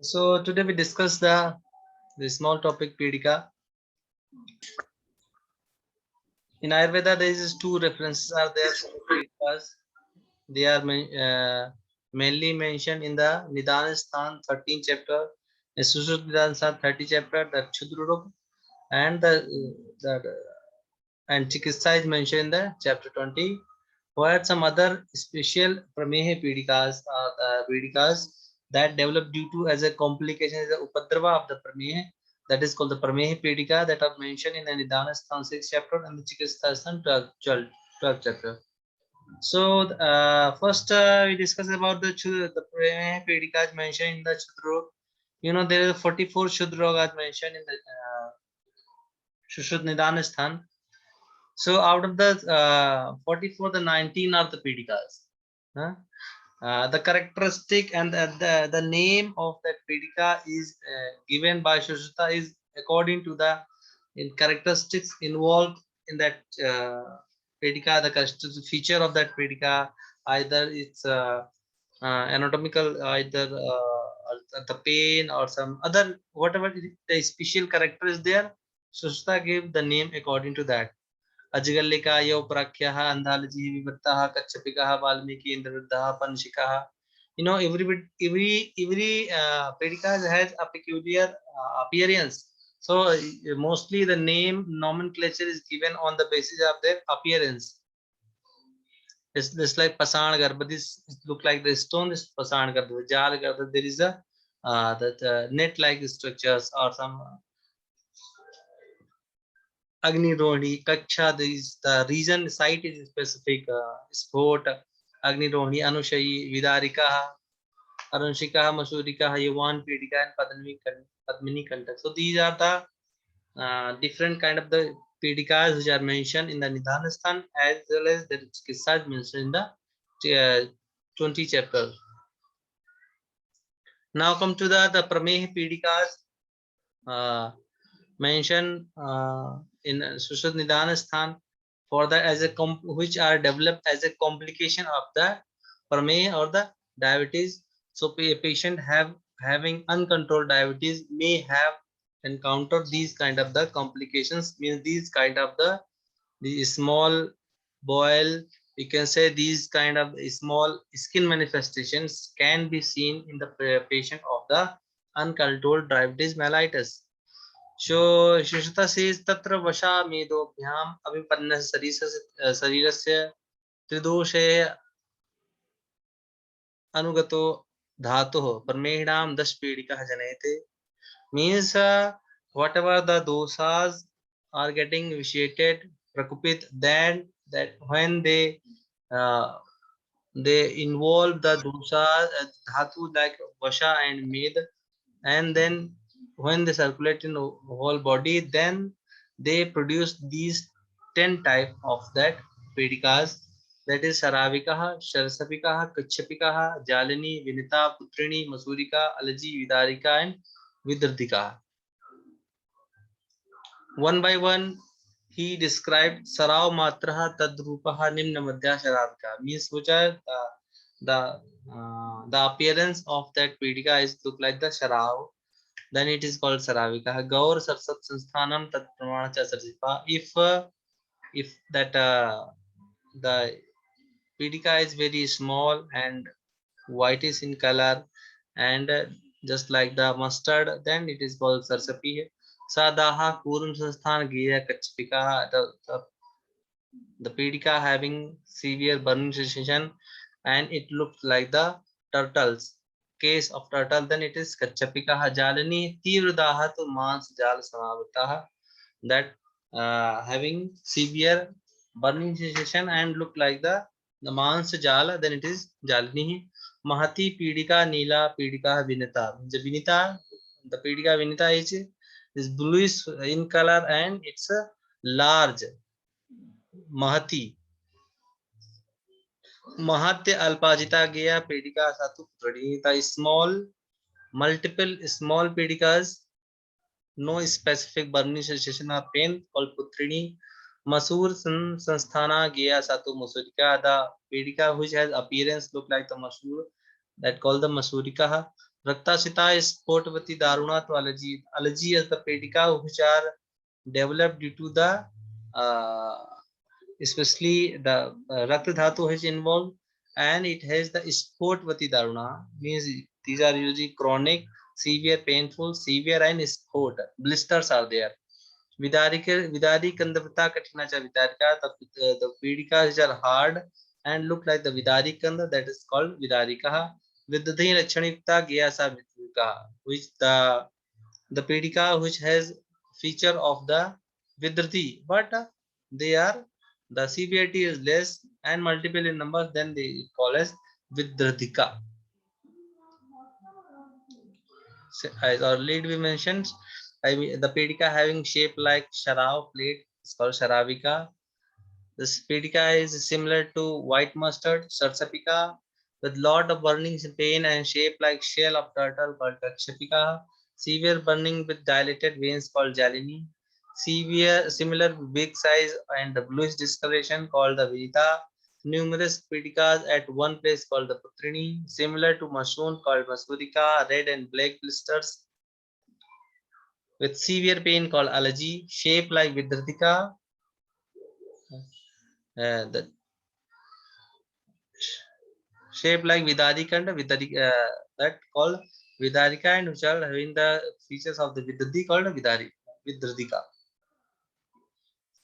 So today we discuss the small topic Pedika. In Ayurveda, there is two references are there for the Pedikas. They are mainly mentioned in the Nidanasthan 13th chapter, the Sushrut Nidanasthan 30th chapter, the Chudrurup, and the and Chikitsa is mentioned in the chapter 20. Where some other special Pramehe Pedikas are Pedikas that develop due to as a complication as a Upadrava of the Pramehe, that is called the Pramehe Pedika, that are mentioned in the Nidanasthan 6th chapter and the Chikitsa 12th chapter. So first we discuss about the Pramehe Pedikas mentioned in the Chudrog. You know there are 44 Shudrogas mentioned in the Shushud Nidanasthan. So out of the 44, the 19 are the Pedikas. Huh? The characteristic and the name of that Pedika is given by Shushruta is according to the characteristics involved in that Pedika, the characteristic feature of that Pedika, either it's anatomical, either the pain or some other, whatever the special character is there, Shushruta gave the name according to that. अजगल्लिका यौ प्राख्यः अंधालजी विवृत्तः कच्छपिकः Valmiki इंद्रवृद्धः पंशिकः. You know, every Pedika has a peculiar appearance. So mostly the name nomenclature is given on the basis of their appearance. It's like Pasan Garbha. This look like the stone. This Pasan Garbha. Jal Garbha. There is a that net-like structures or some Agni Rohini, Kaksha, the region site is specific. Sport, Agni Rohini, Anushayi, Vidarika, Arunshika, Masurika, Yavan, Pedika, and Padmini Kantak. So these are the different kind of the Pedikas which are mentioned in the Nidhanasthan as well as the Chikitsa mentioned in the 20 chapter. Now come to the Pramehe Pedikas mentioned in Sushruta Nidanasthan for that as a which are developed as a complication of the Pramehe or the diabetes. So a patient having uncontrolled diabetes may have encountered these kind of the complications, means these kind of the small boil, we can say these kind of small skin manifestations can be seen in the patient of the uncontrolled diabetes mellitus. So Shushruta says tatra vasha medobhyam avipanna sarirasya tridoshe anugato dhatuh parmehnam dashpedika janete. Means whatever the dosas are getting vitiated, prakupit, then that when they involve the dosas dhatu like vasha and med, and then when they circulate in the whole body, then they produce these 10 type of that pedikas, that is Saravikaha, Sharasapikaha, Kachapikaha, Jalini, Vinita, Putrini, Masurika, Alaji, Vidarika, and Vidardika. One by one, he described Sarav Matraha Tadrupaha Nimna Madhya Sharavika, means which are the appearance of that pedika is look like the Sharav, then it is called Saravika. Gaur Sarsat Sansthanam Tat Pramana Cha Sarjipa. If that the pedika is very small and whitish in color and just like the mustard, then it is called Sarsapi. Sadaha Kurum Sansthan Giya Kachpika. The pedika having severe burning sensation and it looks like the turtles case of turtle, then it is Kachapika Jalani Tivradaha to Mans Jal Samavitaha, that having severe burning sensation and look like the Mans Jala, then it is Jalani. Mahati Pidika Nila Pidika Vinita. The Vinita, the Pidika Vinita is bluish in color and it's a large Mahati. Mahatya Alpajita Gaya Pedika Satu Pradinita, small, multiple small pedikas, no specific burning sensation or pain, called Putrini. Masur Sanstana Gaya Satu Masurika, the pedika which has appearance look like the Masur, that called the Masurika. Raktasita is Potavati Daruna to allergy. Allergy is the pedicles which are developed due to the especially the Rakta Dhatu is involved, and it has the Spotvati Daruna, means these are usually chronic, severe, painful, severe, and spot. Blisters are there. Vidari Kandavata Katinacha Vidarika, the Pedikas are hard and look like the Vidari Kanda, that is called Vidarika. Vidhi Lachanita Gyasa Vidrika, which the Pedika which has feature of the Vidrati, but they are the severity is less and multiple in numbers, then they call as Vidratika. So, as already we mentioned, I mean the Pedika having shape like Sharav plate is called Sharavika. This Pedika is similar to white mustard, Sarsapika, with lot of burning pain and shape like shell of turtle called Kakshapika. Severe burning with dilated veins called Jalini. Severe, similar big size and the bluish discoloration called the Vita. Numerous pedikas at one place called the Putrini. Similar to mushroom called Masudika. Red and black blisters with severe pain called allergy. Shape like Vidratika. The shape like Vidadika and that called Vidarika, and which are having the features of the Vidadi called Vidradika.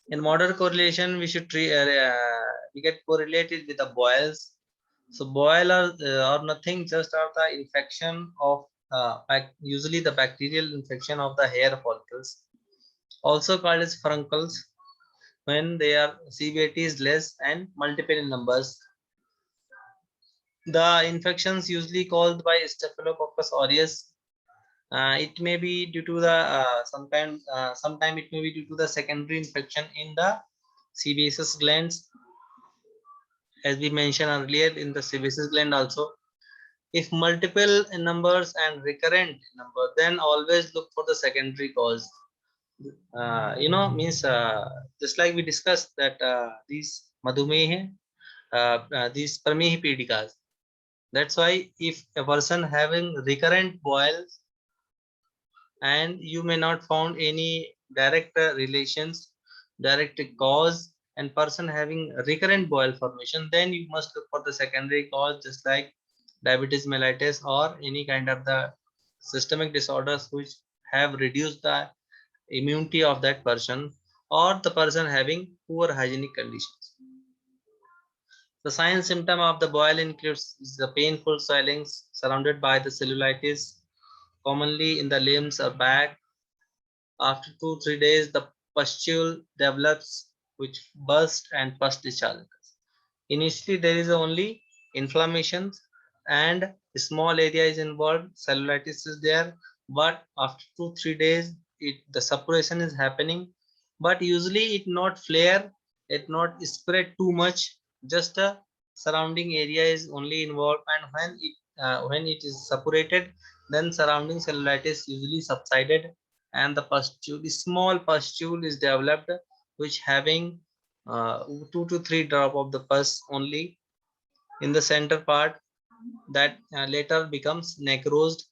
In modern correlation, we should we get correlated with the boils. So boil are nothing, just are the infection of usually the bacterial infection of the hair follicles, also called as furuncles, when their severity is less and multiple in numbers. The infections usually caused by Staphylococcus aureus. It may be due to the sometime it may be due to the secondary infection in the sebaceous glands, as we mentioned earlier in the sebaceous gland also. If multiple numbers and recurrent number, then always look for the secondary cause. Means just like we discussed that these madhumeh, these pramehi pedikas. That's why if a person having recurrent boils and you may not found any direct relations, direct cause, and person having recurrent boil formation, then you must look for the secondary cause, just like diabetes mellitus or any kind of the systemic disorders which have reduced the immunity of that person, or the person having poor hygienic conditions. The sign symptom of the boil includes the painful swellings surrounded by the cellulitis, commonly in the limbs or back. After 2-3 days, the pustule develops, which burst and pus discharge. Initially, there is only inflammation and a small area is involved, cellulitis is there, but after 2-3 days, the suppuration is happening. But usually, it not flare, it not spread too much. Just a surrounding area is only involved, and when it is suppurated, then surrounding cellulitis usually subsided, and the pustule, small pustule is developed, which having 2 to 3 drop of the pus only in the center part, that later becomes necrosed.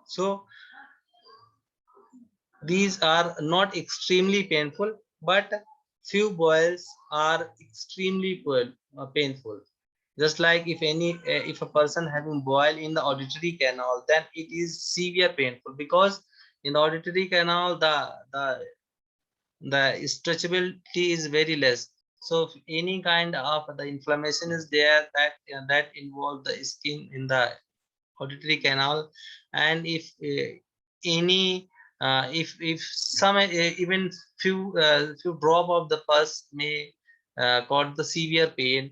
So these are not extremely painful, but few boils are extremely painful. Just like if a person having boil in the auditory canal, then it is severe painful, because in the auditory canal the stretchability is very less. So if any kind of the inflammation is there, that involve the skin in the auditory canal, and if any if some even few drop of the pus may cause the severe pain,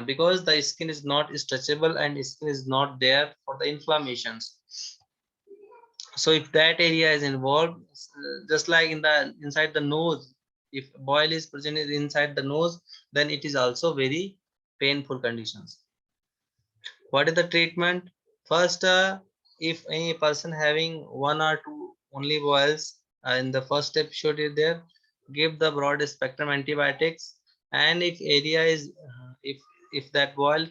because the skin is not stretchable and skin is not there for the inflammations. So if that area is involved, just like in the inside the nose, if boil is present inside the nose, then it is also very painful conditions. What is the treatment? First, if any person having 1 or 2 only boils, in the first step should is there, give the broad spectrum antibiotics. And if area is if that boil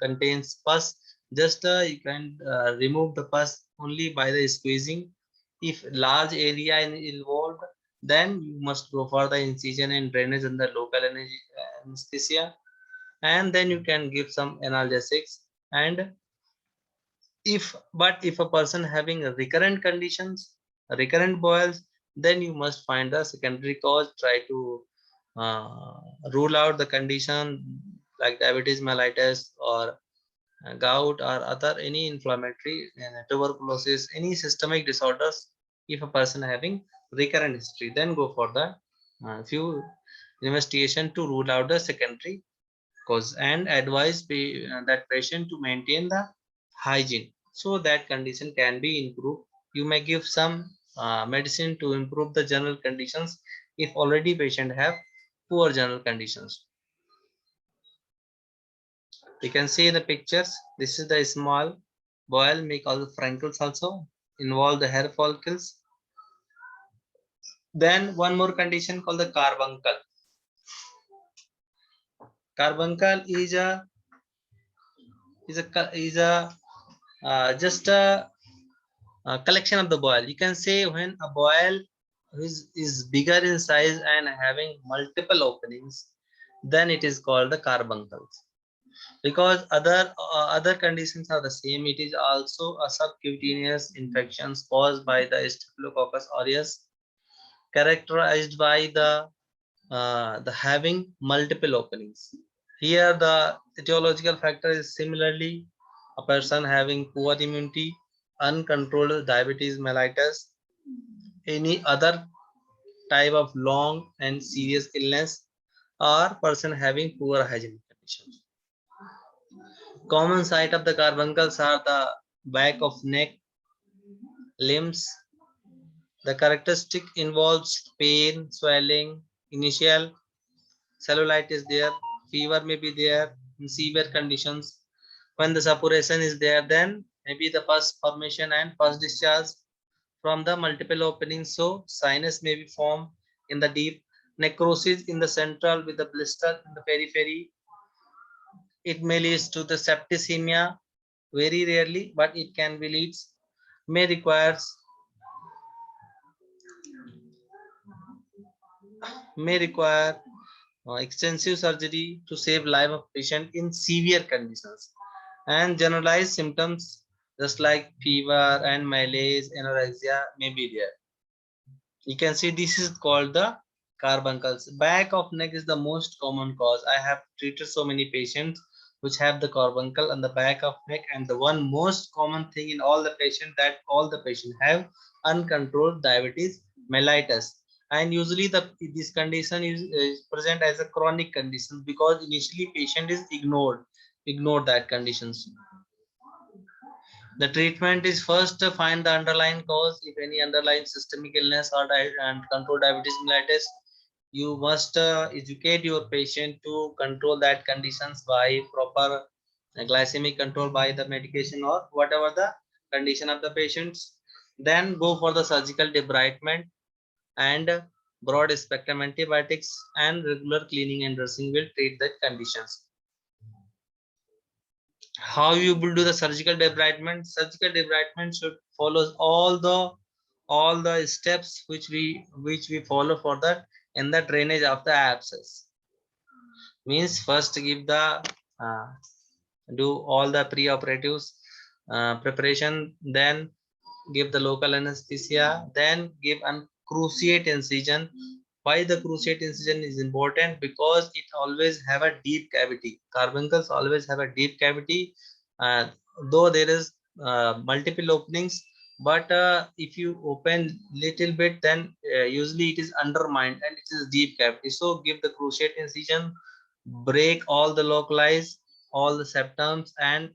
contains pus, Just you can remove the pus only by the squeezing. If large area involved, then you must go for the incision and drainage under local anesthesia, and then you can give some analgesics. And if a person having a recurrent conditions, recurrent boils, then you must find the secondary cause, try to uh, rule out the condition like diabetes mellitus or gout or other any inflammatory tuberculosis, any systemic disorders. If a person having recurrent history, then go for the few investigation to rule out the secondary cause, and advise that patient to maintain the hygiene so that condition can be improved. You may give some medicine to improve the general conditions if already patient have poor general conditions. You can see the pictures. This is the small boil may cause freckles also, involve the hair follicles. Then one more condition called the carbuncle. Carbuncle is a just a collection of the boil. You can say when a boil is bigger in size and having multiple openings, then it is called the carbuncles. Because other conditions are the same, it is also a subcutaneous infections caused by the staphylococcus aureus, characterized by the having multiple openings. Here the etiological factor is similarly a person having poor immunity, uncontrolled diabetes mellitus, any other type of long and serious illness, or person having poor hygienic conditions. Common site of the carbuncles are the back of neck, limbs. The characteristic involves pain, swelling, initial cellulite is there, fever may be there in severe conditions. When the suppuration is there, then maybe the pus formation and pus discharge from the multiple openings. So sinus may be formed in the deep, necrosis in the central with the blister in the periphery. It may lead to the septicemia, very rarely, but it can be leads, may require extensive surgery to save life of patient in severe conditions. And generalized symptoms just like fever and malaise, anorexia may be there. You can see this is called the carbuncles. Back of neck is the most common cause. I have treated so many patients which have the carbuncle on the back of neck, and the one most common thing in all the patients that all the patients have uncontrolled diabetes mellitus. And usually this condition is present as a chronic condition because initially patient is ignored that conditions. The treatment is first to find the underlying cause. If any underlying systemic illness or and control diabetes mellitus, you must educate your patient to control that conditions by proper glycemic control by the medication or whatever the condition of the patients. Then go for the surgical debridement and broad spectrum antibiotics, and regular cleaning and dressing will treat the conditions. How you will do the surgical debridement? Surgical debridement should follow all the steps which we follow for that in the drainage of the abscess. Means first give the uh, do all the pre-operatives preparation, then give the local anesthesia, then give an cruciate incision. Why the cruciate incision is important? Because it always have a deep cavity. Carbuncles always have a deep cavity, uh, though there is multiple openings, but if you open little bit, then usually it is undermined and it is deep cavity. So give the cruciate incision, break all the localize all the septums, and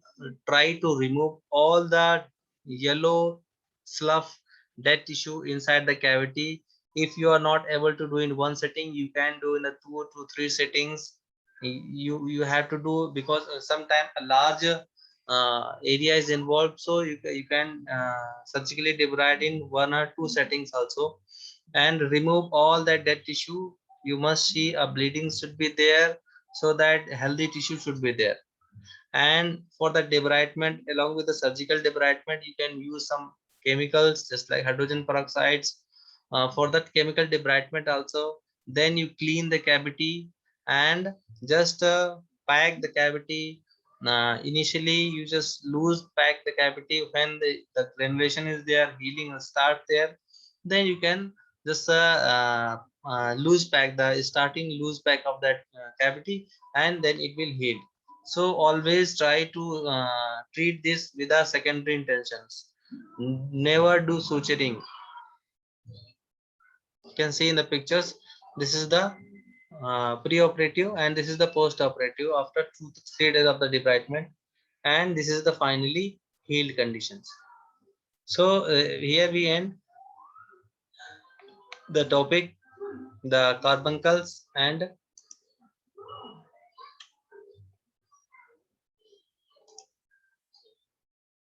try to remove all the yellow slough dead tissue inside the cavity. If you are not able to do in one setting, you can do in a 2 to 3 settings. You have to do because sometimes a large area is involved, so you can surgically debride in 1 or 2 settings also, and remove all that dead tissue. You must see a bleeding should be there, so that healthy tissue should be there. And for the debridement, along with the surgical debridement, you can use some chemicals just like hydrogen peroxides for that chemical debridement also. Then you clean the cavity and just pack the cavity. Initially you just loose pack the cavity. When the granulation is there, healing will start there, then you can just loose pack the starting loose pack of that cavity, and then it will heal. So always try to treat this with a secondary intentions. Never do suturing. You can see in the pictures, this is the pre-operative and this is the post-operative after 2 to 3 days of the debridement, and this is the finally healed conditions. So here we end the topic, the carbuncles and